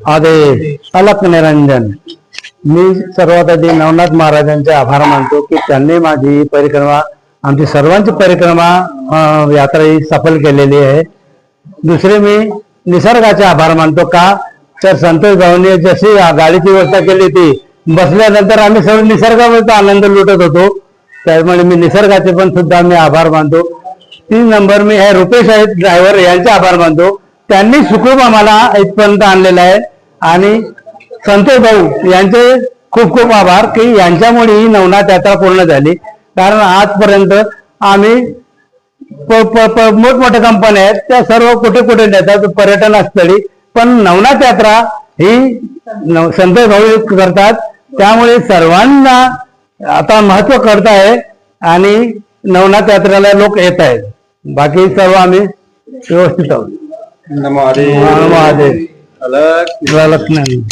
आदे अलक निरंजन। मी सर्वात आधी नवनाथ महाराजांचे आभार मानतो की त्यांनी माझी परिक्रमा, आमची सर्वांची परिक्रमा यात्रा ही सफल केलेली आहे। दुसरे मी निसर्गाचे आभार मानतो का तर संतोष भाऊंनी जशी गाडीची व्यवस्था केली ती बसल्यानंतर आम्ही सर्व निसर्गाचा आनंद लुटत होतो, त्यामुळे मी निसर्गाचे पण सुद्धा मी आभार मानतो। 3 नंबर मी हे रुपेश आहेत ड्रायव्हर यांचे आभार मानतो, त्यांनी सुखरूप आम्हाला इथपर्यंत आणलेलं आहे। आणि संतोष भाऊ यांचे खूप खूप आभार की यांच्यामुळे ही नवनाथ यात्रा पूर्ण झाली, कारण आजपर्यंत आम्ही मोठमोठ्या कंपन्या आहेत त्या सर्व कुठे कुठे नेतात पर्यटनस्थळी, पण नवनाथ यात्रा ही संतोष भाऊ करतात, त्यामुळे सर्वांना आता महत्व कळत आहे आणि नवनाथ यात्रेला लोक येत आहेत। बाकी सर्व आम्ही व्यवस्थित आहोत। नमो महादेव। महादेव अलग अलग नाही।